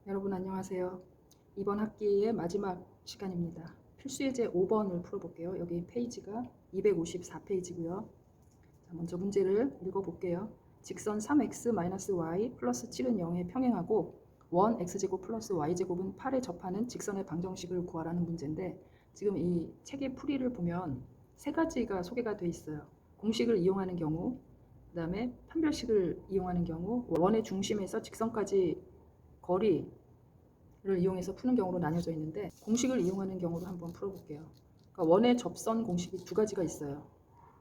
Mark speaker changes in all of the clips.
Speaker 1: 여러분 안녕하세요. 이번 학기의 마지막 시간입니다. 필수예제 5번을 풀어볼게요. 여기 페이지가 254페이지고요. 먼저 문제를 읽어볼게요. 직선 3x-y 플러스 7은 0에 평행하고 원 x제곱 플러스 y제곱은 8에 접하는 직선의 방정식을 구하라는 문제인데, 지금 이 책의 풀이를 보면 세 가지가 소개가 되어 있어요. 공식을 이용하는 경우, 그 다음에 판별식을 이용하는 경우, 원의 중심에서 직선까지 거리를 이용해서 푸는 경우로 나뉘어져 있는데, 공식을 이용하는 경우로 한번 풀어볼게요. 그러니까 원의 접선 공식이 두 가지가 있어요.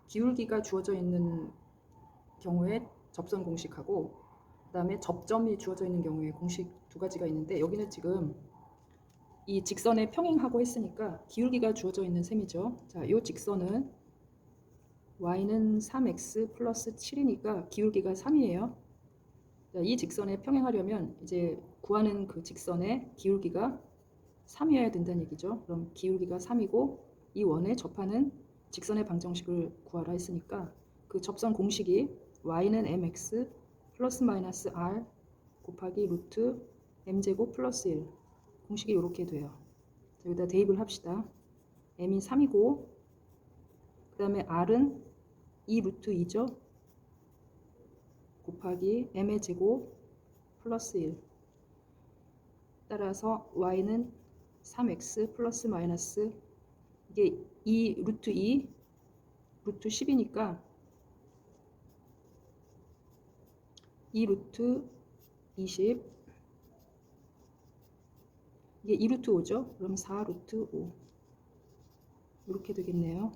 Speaker 1: 기울기가 주어져 있는 경우에 접선 공식하고, 그 다음에 접점이 주어져 있는 경우에 공식 두 가지가 있는데, 여기는 지금 이 직선에 평행하고 했으니까 기울기가 주어져 있는 셈이죠. 자, 이 직선은 y는 3x 플러스 7이니까 기울기가 3이에요. 이 직선에 평행하려면 이제 구하는 그 직선의 기울기가 3이어야 된다는 얘기죠. 그럼 기울기가 3이고 이 원에 접하는 직선의 방정식을 구하라 했으니까 그 접선 공식이 y는 mx 플러스 마이너스 r 곱하기 루트 m제곱 플러스 1, 공식이 이렇게 돼요. 자, 여기다 대입을 합시다. m이 3이고 그 다음에 r은 2 루트 2죠. 곱하기 m의 제곱 플러스 1. 따라서 y는 3x 플러스 마이너스, 이게 2 루트 2 루트 10이니까 2 루트 20, 이게 2 루트 5죠. 그럼 4 루트 5 이렇게 되겠네요.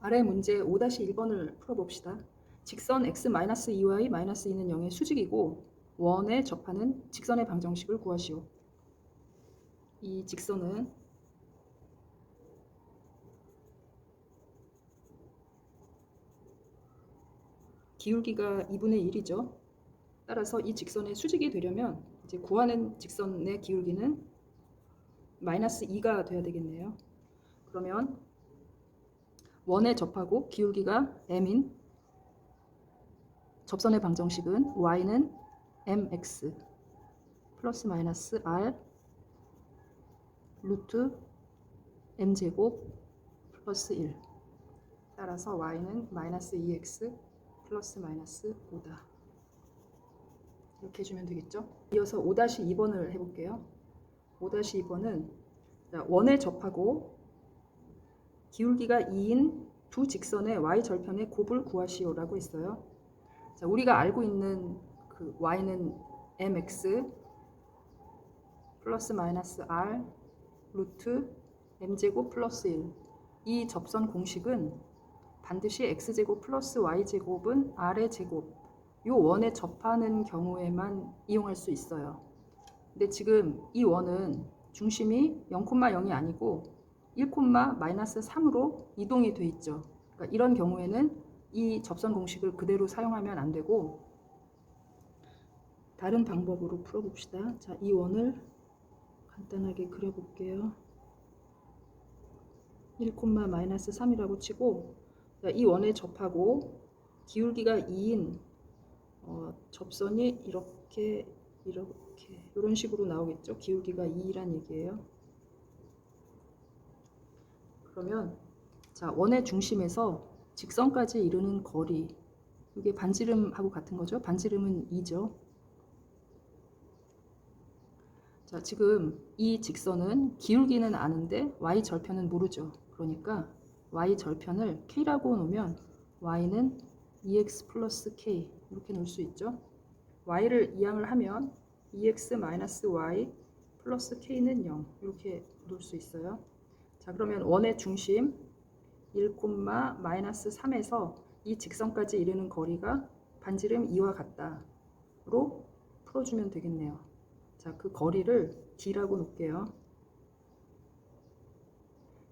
Speaker 1: 아래 문제 5-1번을 풀어봅시다. 직선 x-2y-2는 0의 수직이고 원에 접하는 직선의 방정식을 구하시오. 이 직선은 기울기가 2분의 1이죠. 따라서 이 직선의 수직이 되려면 이제 구하는 직선의 기울기는 마이너스 2가 돼야 되겠네요. 그러면 원에 접하고 기울기가 m인 접선의 방정식은 y는 mx 플러스 마이너스 r 루트 m제곱 플러스 1. 따라서 y는 마이너스 2x 플러스 마이너스 5다. 이렇게 해주면 되겠죠. 이어서 5-2번을 해볼게요. 5-2번은 원에 접하고 기울기가 2인 두 직선의 y절편의 곱을 구하시오라고 했어요. 자, 우리가 알고 있는 그 y는 mx 플러스 마이너스 r 루트 m제곱 플러스 1. 이 접선 공식은 반드시 x제곱 플러스 y제곱은 r의 제곱, 요 원에 접하는 경우에만 이용할 수 있어요. 근데 지금 이 원은 중심이 0,0이 아니고 1,-3으로 이동이 돼 있죠. 그러니까 이런 경우에는 이 접선 공식을 그대로 사용하면 안 되고 다른 방법으로 풀어봅시다. 자, 이 원을 간단하게 그려볼게요. 1,-3이라고 치고, 이 원에 접하고 기울기가 2인 접선이 이렇게 이런 식으로 나오겠죠. 기울기가 2란 얘기예요. 그러면 자, 원의 중심에서 직선까지 이르는 거리, 이게 반지름하고 같은 거죠. 반지름은 2죠. 자, 지금 이 직선은 기울기는 아는데 y절편은 모르죠. 그러니까 y절편을 k라고 놓으면 y는 2x 플러스 k 이렇게 놓을 수 있죠. y를 이항을 하면 2x 마이너스 y 플러스 k는 0 이렇게 놓을 수 있어요. 자, 그러면 원의 중심 1,-3에서 이 직선까지 이르는 거리가 반지름 2와 같다로 풀어주면 되겠네요. 자, 그 거리를 d라고 놓을게요.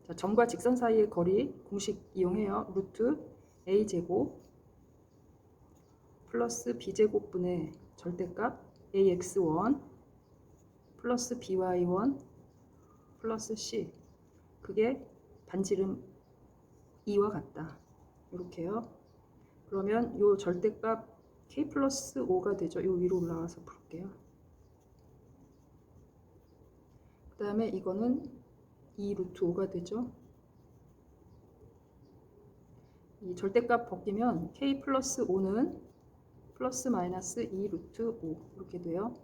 Speaker 1: 자, 점과 직선 사이의 거리 공식 이용해요. 루트 a제곱 플러스 b제곱분의 절대값 ax1 플러스 by1 플러스 c, 그게 반지름 2와 같다. 이렇게요. 그러면 요 절대값 k 플러스 5가 되죠. 요 위로 올라가서 볼게요. 다음에 이거는 2 루트 5가 되죠. 이 절대값 벗기면 k 플러스 5는 플러스 마이너스 2 루트 5 이렇게 돼요.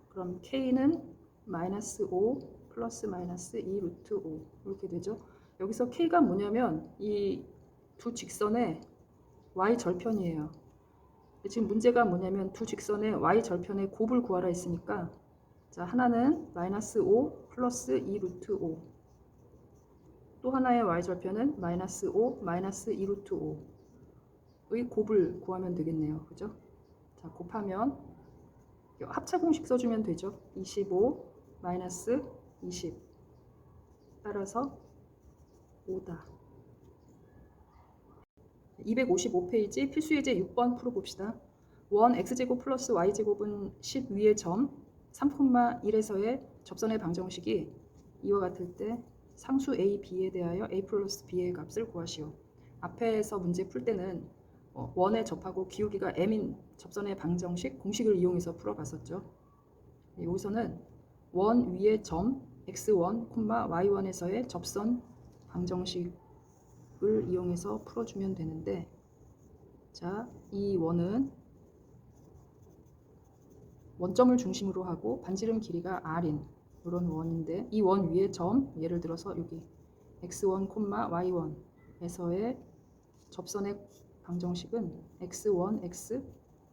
Speaker 1: 그럼 k는 마이너스 5 플러스 마이너스 2 루트 5 이렇게 되죠. 여기서 k가 뭐냐면 이 두 직선의 y 절편이에요. 지금 문제가 뭐냐면 두 직선의 y 절편의 곱을 구하라 했으니까, 자, 하나는 마이너스 5 플러스 2 루트 5, 또 하나의 y 절편은 마이너스 5 마이너스 2 루트 5의 곱을 구하면 되겠네요. 그죠? 자, 곱하면 합차 공식 써주면 되죠. 25 마이너스 20 따라서 5다. 255페이지 필수예제 6번 풀어봅시다. 원 x제곱 플러스 y제곱은 10 위의 점 3,1에서의 접선의 방정식이 이와 같을 때 상수 a, b에 대하여 a 플러스 b의 값을 구하시오. 앞에서 문제 풀 때는 원에 접하고 기울기가 m인 접선의 방정식 공식을 이용해서 풀어봤었죠. 여기서는 원 위의 점 x1, y1에서의 접선 방정식 을 이용해서 풀어주면 되는데, 자, 이 원은 원점을 중심으로 하고 반지름 길이가 r인 이런 원인데, 이 원 위에 점, 예를 들어서 여기 x1, y1에서의 접선의 방정식은 x1, x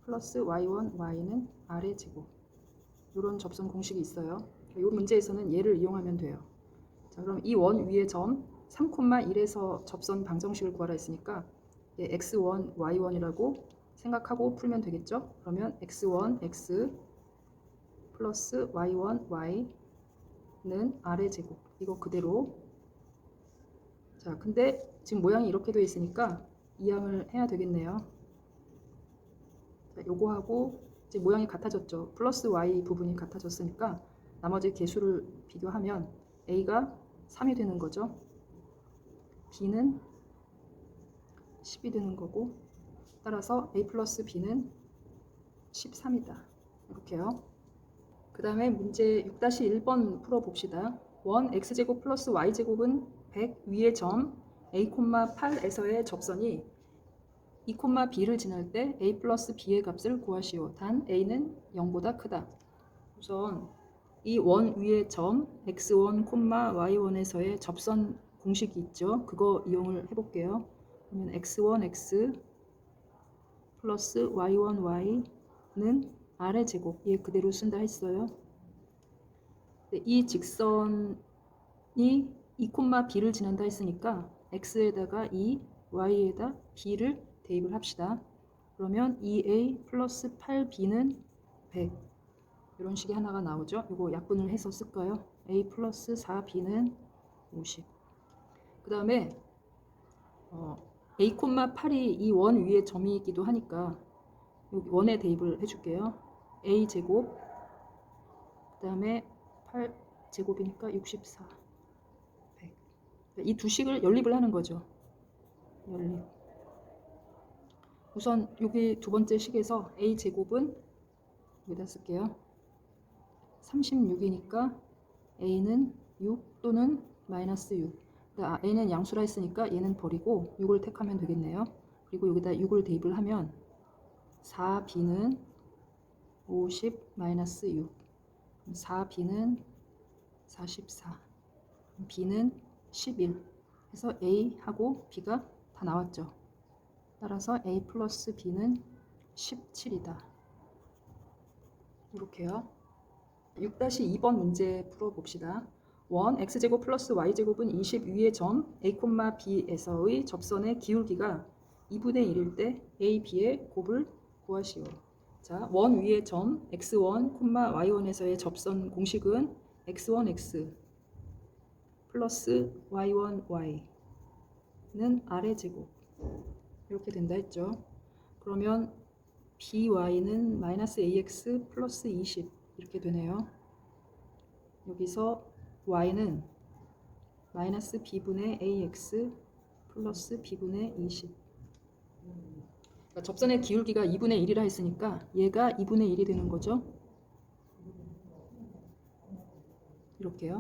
Speaker 1: 플러스 y1, y는 r의 제곱, 이런 접선 공식이 있어요. 이 문제에서는 얘를 이용하면 돼요. 자, 그럼 이 원 위의 점 3,1에서 접선 방정식을 구하라 했으니까 x1, y1이라고 생각하고 풀면 되겠죠? 그러면 x1, x 플러스 y1, y는 r의 제곱, 이거 그대로. 자, 근데 지금 모양이 이렇게 되어 있으니까 이항을 해야 되겠네요. 자, 요거하고 이제 모양이 같아졌죠. 플러스 y 부분이 같아졌으니까 나머지 개수를 비교하면 a가 3이 되는 거죠. b는 10이 되는 거고, 따라서 a 플러스 b는 13이다. 이렇게요. 그 다음에 문제 6-1번 풀어봅시다. 원 x제곱 플러스 y제곱은 100 위의 점 a, 8에서의 접선이 2, b를 지날 때 a 플러스 b의 값을 구하시오. 단 a는 0보다 크다. 우선 이 원 위의 점 x1, y1에서의 접선 공식이 있죠. 그거 이용을 해볼게요. 그러면 x1, x 플러스 y1, y는 r의 제곱, 얘 그대로 쓴다 했어요. 이 직선이 2, b를 지난다 했으니까 x에다가 2, y에다 b를 대입을 합시다. 그러면 2a 플러스 8b는 100, 이런 식의 하나가 나오죠. 이거 약분을 해서 쓸까요? a 플러스 4b는 50. 그 다음에 a, 8이 이 원 위에 점이기도 하니까 여기 원에 대입을 해줄게요. a 제곱, 그 다음에 8 제곱이니까 64, 100. 이 두 식을 연립을 하는 거죠. 연립. 우선 여기 두 번째 식에서 a 제곱은 여기다 쓸게요. 36이니까 a는 6 또는 마이너스 6. a는 양수라 했으니까 얘는 버리고 6을 택하면 되겠네요. 그리고 여기다 6을 대입을 하면 4b는 50 마이너스 6, 4b는 44, b는 11 해서 a하고 b가 다 나왔죠. 따라서 a 플러스 b는 17이다. 이렇게요. 6-2번 문제 풀어봅시다. 원 x제곱 플러스 y제곱은 20 위의 점 a, b에서의 접선의 기울기가 2분의 1일 때 a, b의 곱을 구하시오. 자, 원 위의 점 x1, y1에서의 접선 공식은 x1, x 플러스 y1, y는 r의 제곱, 이렇게 된다 했죠. 그러면 by는 마이너스 ax 플러스 20 이렇게 되네요. 여기서 y는 마이너스 b분의 ax 플러스 b분의 20. 그러니까 접선의 기울기가 2분의 1이라 했으니까 얘가 2분의 1이 되는 거죠. 이렇게요.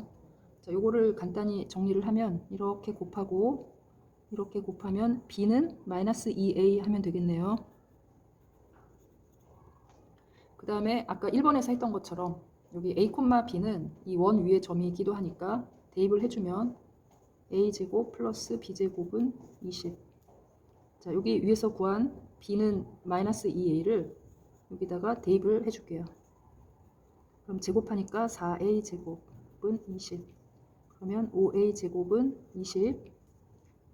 Speaker 1: 자, 요거를 간단히 정리를 하면 이렇게 곱하고 이렇게 곱하면 b는 마이너스 2a 하면 되겠네요. 그 다음에 아까 1번에서 했던 것처럼 여기 a, b는 이 원 위에 점이기도 하니까 대입을 해주면 a제곱 플러스 b제곱은 20. 자, 여기 위에서 구한 b는 마이너스 2a를 여기다가 대입을 해줄게요. 그럼 제곱하니까 4a 제곱은 20. 그러면 5a 제곱은 20.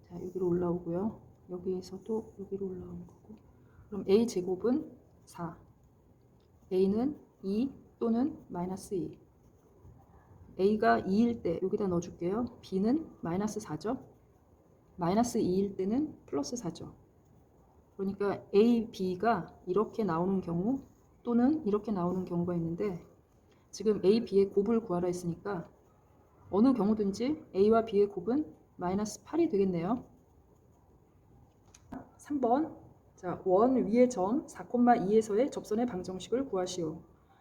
Speaker 1: 자, 여기로 올라오고요. 여기에서도 여기로 올라오는 거고. 그럼 a 제곱은 4. a는 2 또는 마이너스 2. a가 2일 때 여기다 넣어줄게요. b는 마이너스 4죠. 마이너스 2일 때는 플러스 4죠. 그러니까 a, b가 이렇게 나오는 경우 또는 이렇게 나오는 경우가 있는데 지금 a, b의 곱을 구하라 했으니까 어느 경우든지 a와 b의 곱은 마이너스 8이 되겠네요. 3번. 자, 원 위의 점 4,2에서의 접선의 방정식을 구하시오.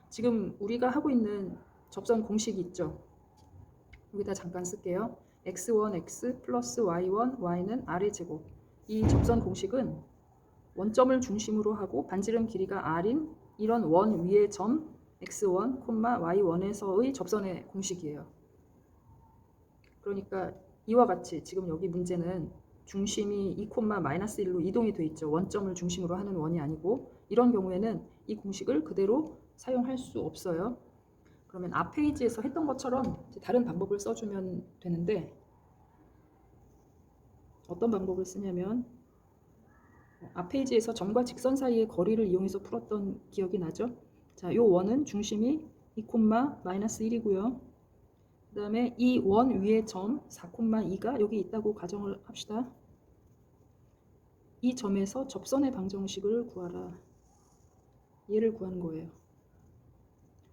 Speaker 1: 지금 우리가 하고 있는 접선 공식이 있죠. 여기다 잠깐 쓸게요. x1 x 플러스 y1 y는 r의 제곱. 이 접선 공식은 원점을 중심으로 하고 반지름 길이가 r인 이런 원 위의 점 x1, y1에서의 접선의 공식이에요. 그러니까 이와 같이 지금 여기 문제는 중심이 2, 마이너스 1로 이동이 돼 있죠. 원점을 중심으로 하는 원이 아니고 이런 경우에는 이 공식을 그대로 사용할 수 없어요. 그러면 앞 페이지에서 했던 것처럼 다른 방법을 써주면 되는데 어떤 방법을 쓰냐면 앞 페이지에서 점과 직선 사이의 거리를 이용해서 풀었던 기억이 나죠? 자, 요 원은 중심이 2, 마이너스 1이고요. 그 다음에 이 원 위의 점 4,2가 여기 있다고 가정을 합시다. 이 점에서 접선의 방정식을 구하라. 얘를 구하는 거예요.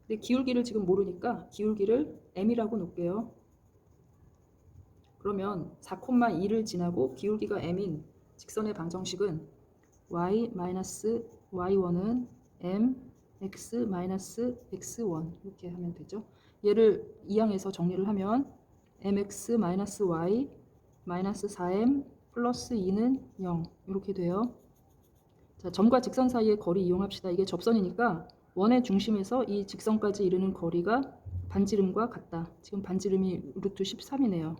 Speaker 1: 근데 기울기를 지금 모르니까 기울기를 m이라고 놓을게요. 그러면 4,2를 지나고 기울기가 m인 직선의 방정식은 y-y1은 m x-x1 이렇게 하면 되죠. 얘를 이항에서 정리를 하면 mx-y 마이너스 4m 플러스 2는 0 이렇게 돼요. 자, 점과 직선 사이의 거리 이용합시다. 이게 접선이니까 원의 중심에서 이 직선까지 이르는 거리가 반지름과 같다. 지금 반지름이 루트 13이네요.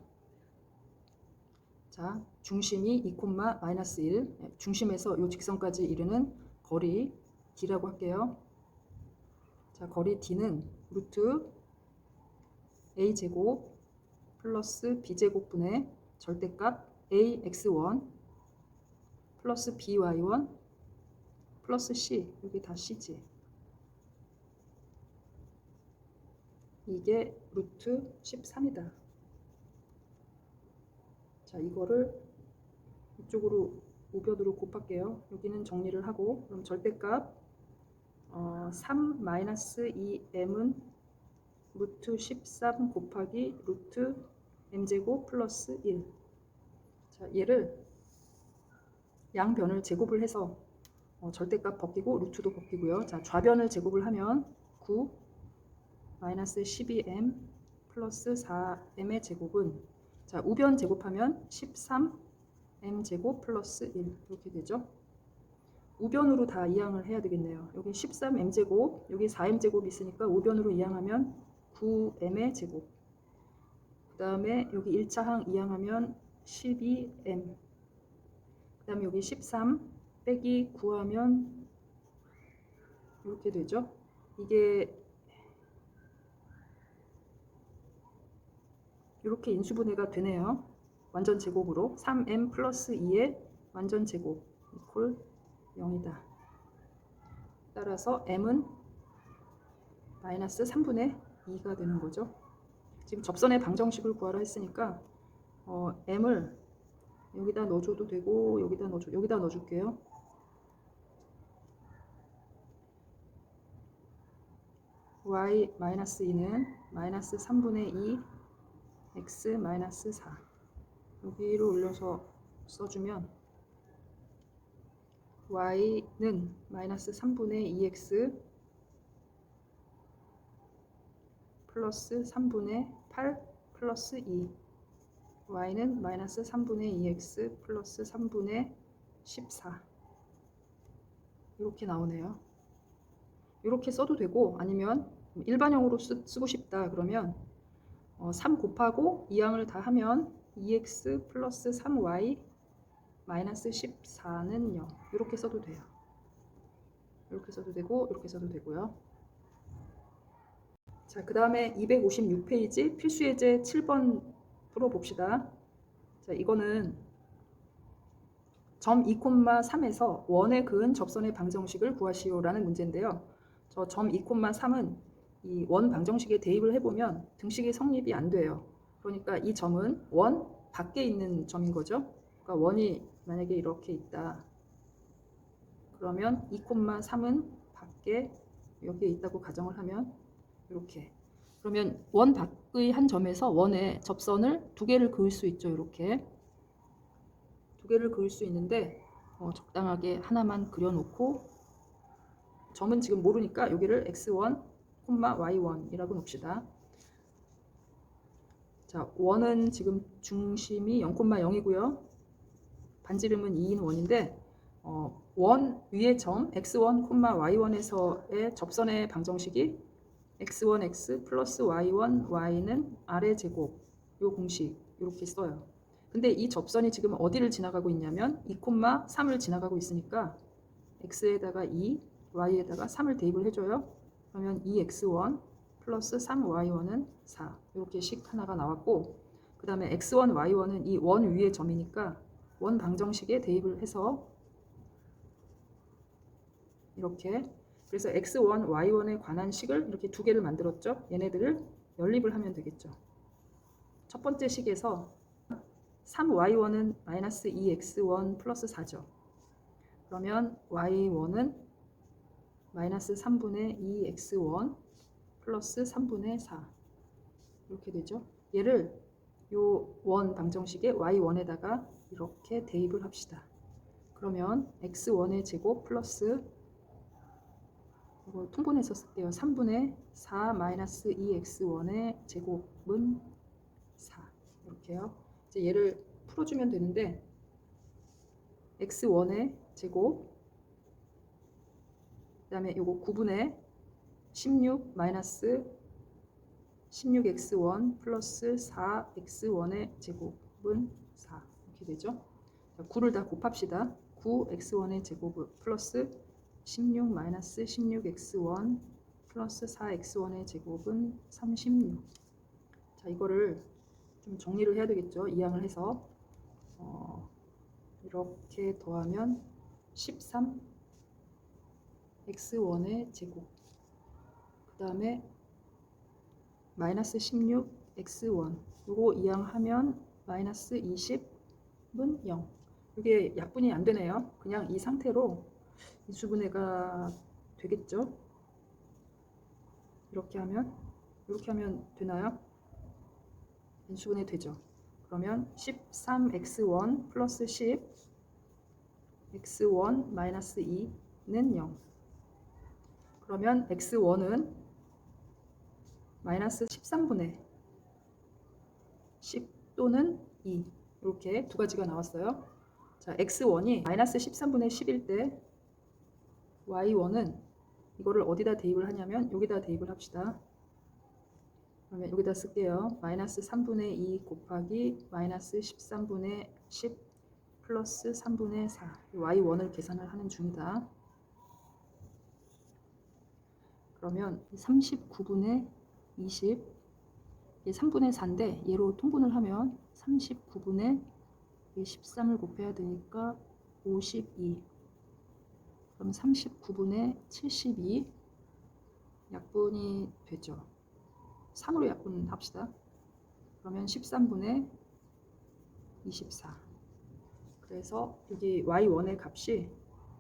Speaker 1: 자, 중심이 2, 마이너스 1, 중심에서 이 직선까지 이르는 거리 d라고 할게요. 자, 거리 d는 루트 a제곱 플러스 b제곱분의 절대값 ax1 플러스 by1 플러스 c, 여기 다 c지. 이게 루트 13이다. 자, 이거를 이쪽으로 우변으로 곱할게요. 여기는 정리를 하고 그럼 절대값 3 마이너스 2m은 루트 13 곱하기 루트 m제곱 플러스 1. 자, 얘를 양변을 제곱을 해서 절대값 벗기고 루트도 벗기고요. 자, 좌변을 제곱을 하면 9 마이너스 12m 플러스 4m의 제곱은 자, 우변 제곱하면 13m 제곱 플러스 1 이렇게 되죠. 우변으로 다 이항을 해야 되겠네요. 여기 13m 제곱, 여기 4m 제곱 있으니까 우변으로 이항하면 9m의 제곱. 그 다음에 여기 1차항 이항하면 12m. 그 다음에 여기 13 빼기 9하면 이렇게 되죠. 이게 이렇게 인수분해가 되네요. 완전 제곱으로 3m 플러스 2의 완전 제곱 이퀄 0이다. 따라서 m은 마이너스 3분의 2가 되는 거죠. 지금 접선의 방정식을 구하라 했으니까 m을 여기다 넣어줘도 되고 여기다 넣어줄게요. y-2는 마이너스 3분의 2 x 마이너스 4 여기로 올려서 써주면 y는 마이너스 3분의 2x 플러스 3분의 8 플러스 2, y는 마이너스 3분의 2x 플러스 3분의 14 이렇게 나오네요. 이렇게 써도 되고, 아니면 일반형으로 쓰고 싶다 그러면 3 곱하고 2항을 다 하면 2x 플러스 3y 마이너스 14는 0 이렇게 써도 돼요. 이렇게 써도 되고 이렇게 써도 되고요. 자, 그 다음에 256페이지 필수예제 7번 풀어봅시다. 자, 이거는 점 2,3에서 원에 그은 접선의 방정식을 구하시오라는 문제인데요. 저 점 2,3은 이 원 방정식에 대입을 해보면 등식이 성립이 안 돼요. 그러니까 이 점은 원 밖에 있는 점인 거죠. 그러니까 원이 만약에 이렇게 있다. 그러면 2,3은 밖에 여기에 있다고 가정을 하면 이렇게. 그러면 원 밖의 한 점에서 원에 접선을 두 개를 그을 수 있죠. 이렇게. 두 개를 그을 수 있는데 적당하게 하나만 그려놓고 점은 지금 모르니까 여기를 x1, y1이라고 놓읍시다. 자, 원은 지금 중심이 0,0이고요. 반지름은 2인 원인데 원 위의 점 x1, y1에서의 접선의 방정식이 x1x 플러스 y1, y는 아래 제곱 요 공식 이렇게 써요. 근데 이 접선이 지금 어디를 지나가고 있냐면 2,3을 지나가고 있으니까 x에다가 2, y에다가 3을 대입을 해줘요. 그러면 2x1 플러스 3y1은 4 이렇게 식 하나가 나왔고, 그 다음에 x1, y1은 이 원 위의 점이니까 원 방정식에 대입을 해서 이렇게, 그래서 x1, y1에 관한 식을 이렇게 두 개를 만들었죠. 얘네들을 연립을 하면 되겠죠. 첫 번째 식에서 3y1은 마이너스 2x1 플러스 4죠. 그러면 y1은 마이너스 3분의 2x1 플러스 3분의 4 이렇게 되죠. 얘를 요 원 방정식에 y1에다가 이렇게 대입을 합시다. 그러면 x1의 제곱 플러스 이거 통분해서 쓸게요. 3분의 4 마이너스 2x1의 제곱은 4 이렇게요. 이제 얘를 풀어주면 되는데 x1의 제곱 그 다음에 요거 9분의 16 마이너스 16x1 플러스 4x1의 제곱은 4 이렇게 되죠. 9를 다 곱합시다. 9x1의 제곱 플러스 16 마이너스 16x1 플러스 4x1의 제곱은 36. 자, 이거를 좀 정리를 해야 되겠죠. 이항을 해서 이렇게 더하면 13 x1의 제곱 그 다음에 마이너스 16 x1 요거 이항하면 마이너스 20은 0. 이게 약분이 안 되네요. 그냥 이 상태로 인수분해가 되겠죠. 이렇게 하면 되나요? 인수분해 되죠. 그러면 13x1 플러스 10 x1 마이너스 2는 0. 그러면 x1은 마이너스 13분의 10 또는 2 이렇게 두 가지가 나왔어요. 자, x1이 마이너스 13분의 10일 때 y1은 이거를 어디다 대입을 하냐면 여기다 대입을 합시다. 그러면 여기다 쓸게요. 마이너스 3분의 2 곱하기 마이너스 13분의 10 플러스 3분의 4 y1을 계산을 하는 중이다. 그러면 39분의 20 이게 3분의 4인데 얘로 통분을 하면 39분의 13을 곱해야 되니까 52 그럼 39분의 72 약분이 되죠. 3으로 약분합시다. 그러면 13분의 24 그래서 여기 y1의 값이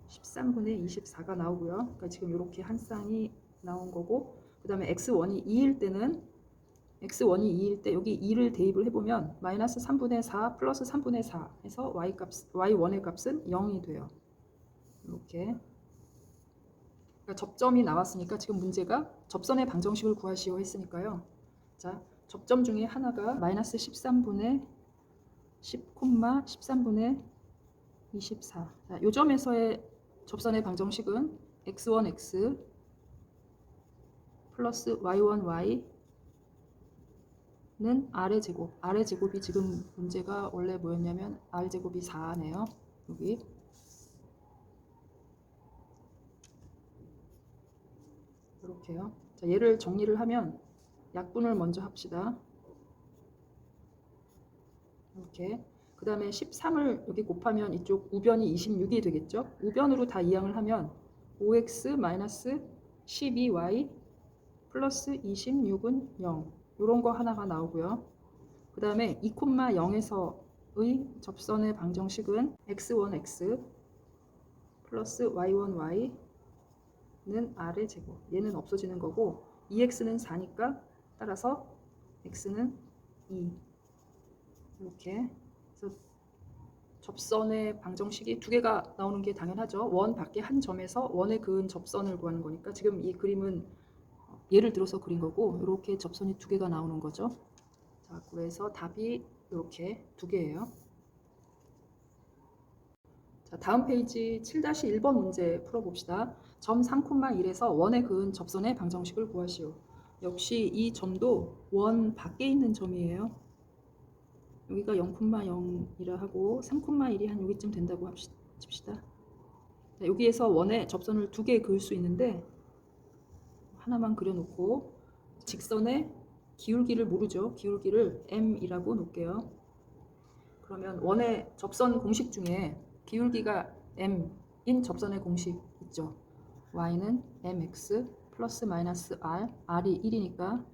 Speaker 1: 13분의 24가 나오고요. 그러니까 지금 이렇게 한 쌍이 나온 거고, 그 다음에 x1이 2일 때는 x1이 2일 때 여기 2를 대입을 해보면 마이너스 3분의 4 플러스 3분의 4 해서 y1의 값은 0이 돼요. 이렇게. 그러니까 접점이 나왔으니까 지금 문제가 접선의 방정식을 구하시오 했으니까요. 자, 접점 중에 하나가 마이너스 13분의 10, 13분의 24. 자, 요 점에서의 접선의 방정식은 x1x 플러스 y1y 는 r의 제곱. r의 제곱이 지금 문제가 원래 뭐였냐면 r제곱이 4네요. 여기 이렇게요. 자, 얘를 정리를 하면 약분을 먼저 합시다. 이렇게. 그 다음에 13을 여기 곱하면 이쪽 우변이 26이 되겠죠. 우변으로 다 이항을 하면 5x 마이너스 12y 플러스 26은 0. 이런 거 하나가 나오고요. 그 다음에 2,0에서의 접선의 방정식은 x1x 플러스 y1y는 r의 제곱. 얘는 없어지는 거고 2x는 4니까 따라서 x는 2. 이렇게. 그래서 접선의 방정식이 두 개가 나오는 게 당연하죠. 원 밖에 한 점에서 원에 그은 접선을 구하는 거니까 지금 이 그림은 예를 들어서 그린 거고 이렇게 접선이 두 개가 나오는 거죠. 자, 그래서 답이 이렇게 두 개예요. 자, 다음 페이지 7-1번 문제 풀어봅시다. 점 3,1에서 원에 그은 접선의 방정식을 구하시오. 역시 이 점도 원 밖에 있는 점이에요. 여기가 0,0이라 하고 3,1이 한 여기쯤 된다고 칩시다. 자, 여기에서 원에 접선을 두 개 그을 수 있는데 하나만 그려놓고 직선의 기울기를 모르죠. 기울기를 m이라고 놓을게요. 그러면 원의 접선 공식 중에 기울기가 m인 접선의 공식 있죠. y는 mx 플러스 마이너스 r, r이 1이니까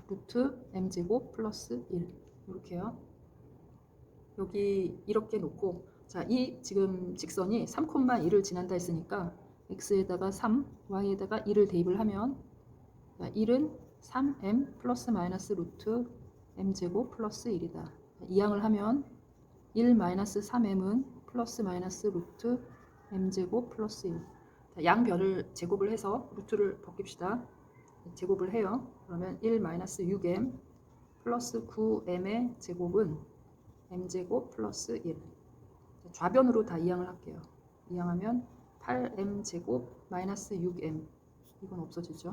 Speaker 1: 루트 m제곱 플러스 1 이렇게요. 여기 이렇게 놓고 자, 이 지금 직선이 3,1을 지난다 했으니까 x에다가 3, y에다가 1을 대입을 하면 자, 1은 3m 플러스 마이너스 루트 m제곱 플러스 1이다. 이항을 하면 1 마이너스 3m은 플러스 마이너스 루트 m제곱 플러스 1. 자, 양변을 제곱을 해서 루트를 벗깁시다. 제곱을 해요. 그러면 1 마이너스 6m 플러스 9m의 제곱은 m제곱 플러스 1. 좌변으로 다 이항을 할게요. 이항하면 8m제곱 마이너스 6m. 이건 없어지죠.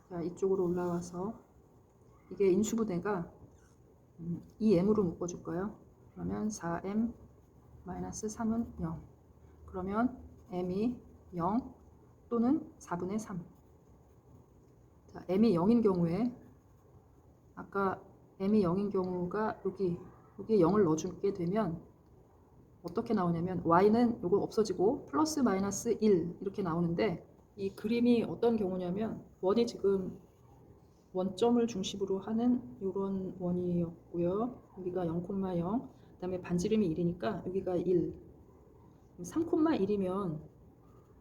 Speaker 1: 자, 이쪽으로 올라와서 이게 인수분해가 2m으로 묶어줄까요? 그러면 4m 마이너스 3은 0. 그러면 m이 0 또는 4분의 3. 자, m이 0인 경우에 아까 m이 0인 경우가 여기에 0을 넣어주게 되면 어떻게 나오냐면 y는 요거 없어지고 플러스 마이너스 1 이렇게 나오는데 이 그림이 어떤 경우냐면 원이 지금 원점을 중심으로 하는 이런 원이었고요. 여기가 0,0 그 다음에 반지름이 1이니까 여기가 1 3,1이면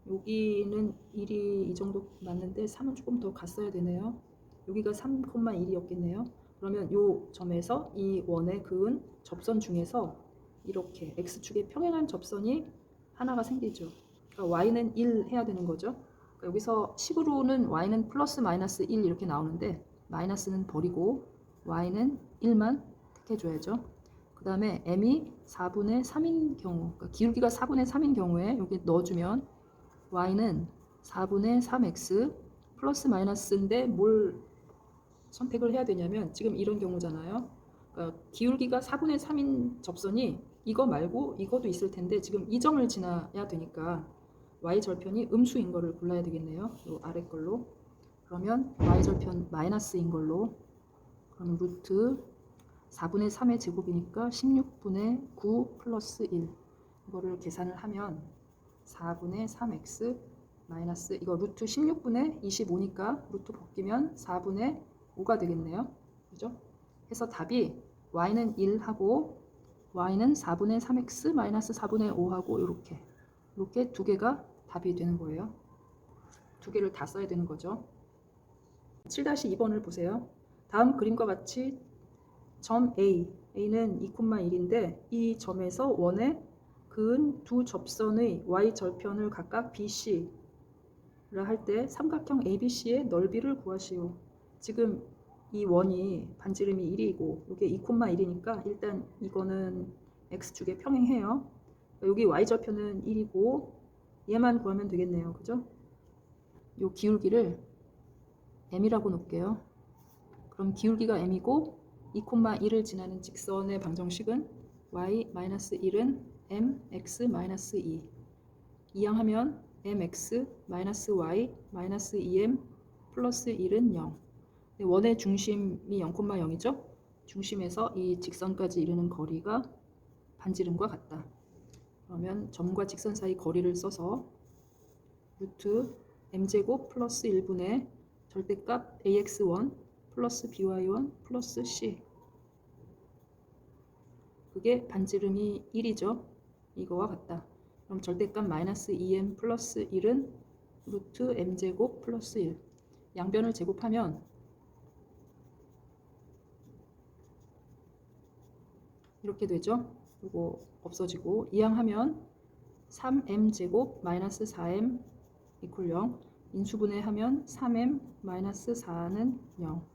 Speaker 1: 여기는 1이 이 정도 맞는데 3은 조금 더 갔어야 되네요. 여기가 3,1이었겠네요. 그러면 이 점에서 이 원에 그은 접선 중에서 이렇게 x축에 평행한 접선이 하나가 생기죠. 그러니까 y는 1 해야 되는 거죠. 그러니까 여기서 식으로는 y는 플러스 마이너스 1 이렇게 나오는데 마이너스는 버리고 y는 1만 택해줘야죠. 그 다음에 m이 4분의 3인 경우, 그러니까 기울기가 4분의 3인 경우에 여기 넣어주면 y는 4분의 3x 플러스 마이너스인데 뭘 선택을 해야 되냐면 지금 이런 경우잖아요. 그러니까 기울기가 4분의 3인 접선이 이거 말고 이것도 있을 텐데 지금 이 점을 지나야 되니까 y절편이 음수인 거를 골라야 되겠네요. 요 아래 걸로. 그러면 y절편 마이너스인 걸로. 그럼 루트 4분의 3의 제곱이니까 16분의 9 플러스 1. 이거를 계산을 하면 4분의 3x 마이너스 이거 루트 16분의 25니까 루트 벗기면 4분의 5가 되겠네요. 그죠? 해서 답이 y는 1 하고 y는 4분의 3x 마이너스 4분의 5 하고 이렇게 두 개가 답이 되는 거예요. 두 개를 다 써야 되는 거죠. 7-2번을 보세요. 다음 그림과 같이 점 A는 2,1인데 이 점에서 원에 그은 두 접선의 y절편을 각각 BC라 할 때 삼각형 ABC의 넓이를 구하시오. 지금 이 원이 반지름이 1이고 이게 2,1이니까 일단 이거는 x축에 평행해요. 여기 y좌표는 1이고 얘만 구하면 되겠네요. 그죠? 요 기울기를 m이라고 놓을게요. 그럼 기울기가 m이고 2,1을 지나는 직선의 방정식은 y-1은 mx-2 이항하면 mx-y-2m 플러스 1은 0. 원의 중심이 0,0이죠? 중심에서 이 직선까지 이르는 거리가 반지름과 같다. 그러면 점과 직선 사이 거리를 써서 루트 m제곱 플러스 1분의 절대값 ax1 플러스 by1 플러스 c, 그게 반지름이 1이죠. 이거와 같다. 그럼 절대값 마이너스 2m 플러스 1은 루트 m제곱 플러스 1. 양변을 제곱하면 이렇게 되죠. 이거 없어지고 이항하면 3m제곱 마이너스 4m 이퀄 0. 인수분해하면 3m 마이너스 4는 0.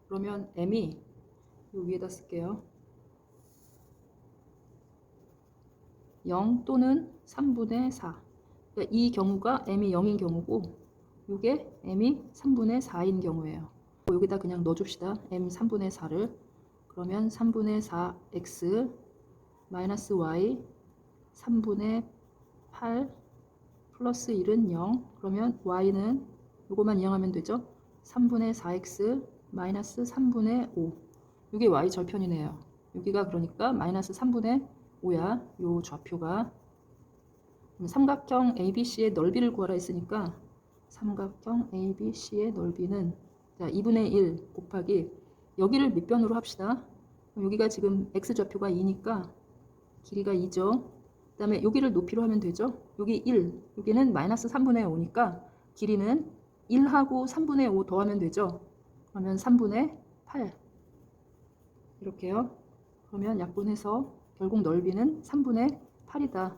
Speaker 1: 그러면 m이 요 위에다 쓸게요. 0 또는 3분의 4. 그러니까 이 경우가 m이 0인 경우고 이게 m이 3분의 4인 경우예요. 여기다 그냥 넣어줍시다. m 3분의 4를. 그러면 3분의 4x 마이너스 y 3분의 8 플러스 1은 0. 그러면 y는 이거만 이항하면 되죠. 3분의 4x 마이너스 3분의 5. 이게 y 절편이네요. 여기가 그러니까 마이너스 3분의 5야. 요 좌표가. 삼각형 ABC의 넓이를 구하라 했으니까 삼각형 ABC의 넓이는 2분의 1 곱하기 여기를 밑변으로 합시다. 여기가 지금 x좌표가 2니까 길이가 2죠. 그 다음에 여기를 높이로 하면 되죠. 여기 1, 여기는 마이너스 3분의 5니까 길이는 1하고 3분의 5 더하면 되죠. 그러면 3분의 8 이렇게요. 그러면 약분해서 결국 넓이는 3분의 8이다.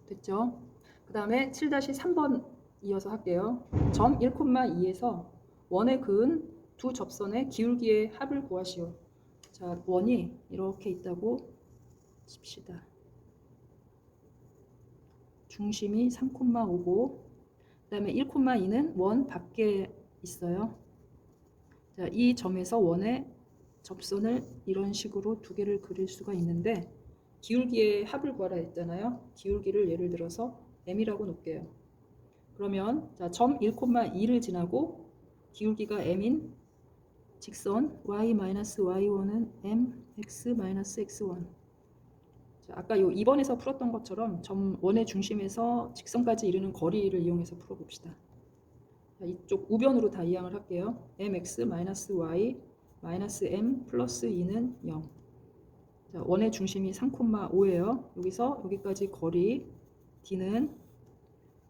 Speaker 1: 됐죠? 그 다음에 7-3번 이어서 할게요. 점 1,2에서 원에 그은 두 접선의 기울기의 합을 구하시오. 자, 원이 이렇게 있다고 칩시다. 중심이 3,5고 그 다음에 1,2는 원 밖에 있어요. 자, 이 점에서 원의 접선을 이런 식으로 두 개를 그릴 수가 있는데 기울기의 합을 구하라 했잖아요. 기울기를 예를 들어서 m이라고 놓을게요. 그러면 자, 점 1,2를 지나고 기울기가 m인 직선 y-y1은 mx-x1. 자, 아까 요 2번에서 풀었던 것처럼 점 원의 중심에서 직선까지 이르는 거리를 이용해서 풀어봅시다. 자, 이쪽 우변으로 다 이항을 할게요. mx-y m 플러스 2는 0. 자, 원의 중심이 3,5예요. 여기서 여기까지 거리 d는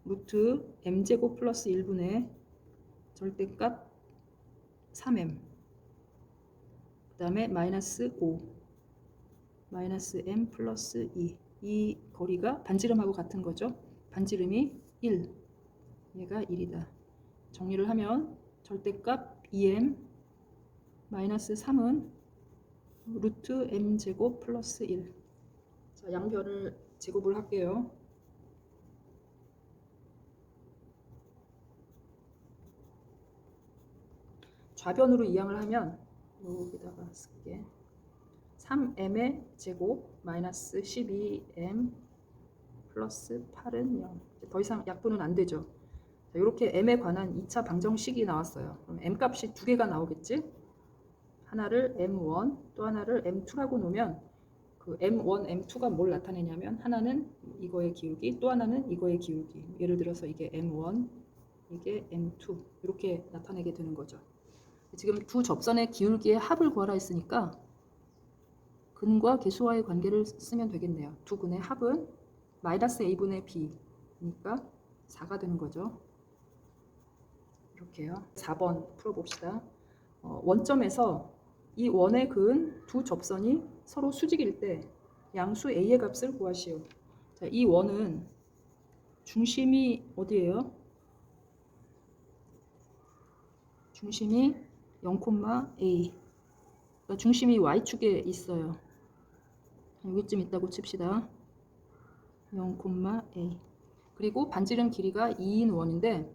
Speaker 1: 루트 m제곱 플러스 1분의 절대값 3m 그 다음에 마이너스 5 마이너스 m 플러스 2. 이 거리가 반지름하고 같은 거죠. 반지름이 1, 얘가 1이다. 정리를 하면 절대값 2m 마이너스 3은 루트 m제곱 플러스 1. 자, 양변을 제곱을 할게요. 좌변으로 이항을 하면 여기다가 쓸게. 3m의 제곱 마이너스 12m 플러스 8은 0. 더 이상 약분은 안 되죠. 자, 이렇게 m에 관한 2차 방정식이 나왔어요. 그럼 m 값이 두 개가 나오겠지? 하나를 m1 또 하나를 m2라고 놓으면 그 m1, m2가 뭘 나타내냐면 하나는 이거의 기울기 또 하나는 이거의 기울기. 예를 들어서 이게 m1 이게 m2 이렇게 나타내게 되는 거죠. 지금 두 접선의 기울기의 합을 구하라 했으니까 근과 계수와의 관계를 쓰면 되겠네요. 두 근의 합은 마이너스 a분의 b니까 4가 되는 거죠. 이렇게요. 4번 풀어봅시다. 원점에서 이 원에 그은 두 접선이 서로 수직일 때 양수 a의 값을 구하시오. 자, 이 원은 중심이 어디예요? 중심이 0,a. 그러니까 중심이 y축에 있어요. 여기쯤 있다고 칩시다. 0,a. 그리고 반지름 길이가 2인 원인데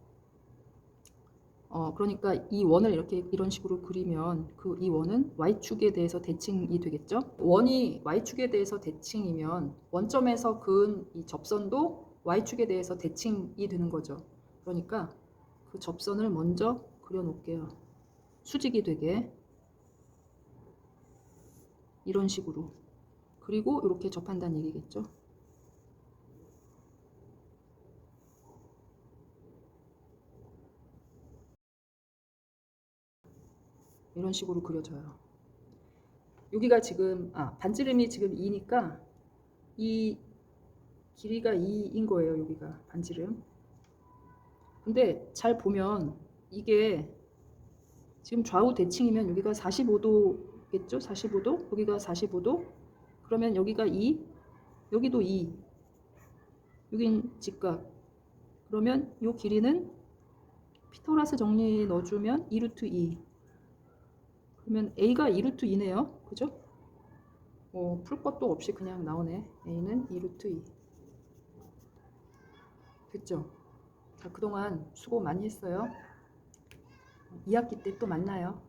Speaker 1: 그러니까 이 원을 이런 식으로 그리면 그 이 원은 y축에 대해서 대칭이 되겠죠? 원이 y축에 대해서 대칭이면 원점에서 그은 이 접선도 y축에 대해서 대칭이 되는 거죠. 그러니까 그 접선을 먼저 그려 놓을게요. 수직이 되게 이런 식으로. 그리고 이렇게 접한다는 얘기겠죠. 이런 식으로 그려져요. 여기가 지금 반지름이 지금 2니까 이 길이가 2인 거예요. 여기가 반지름. 근데 잘 보면 이게 지금 좌우 대칭이면 여기가 45도겠죠? 45도? 여기가 45도? 그러면 여기가 2, 여기도 2. 여긴 직각. 그러면 이 길이는 피타고라스 정리 넣어주면 2루트 2. 그러면 A가 2루트 2네요. 그죠? 풀 것도 없이 그냥 나오네. A는 2루트 2. 됐죠? 자, 그동안 수고 많이 했어요. 2학기 때 또 만나요.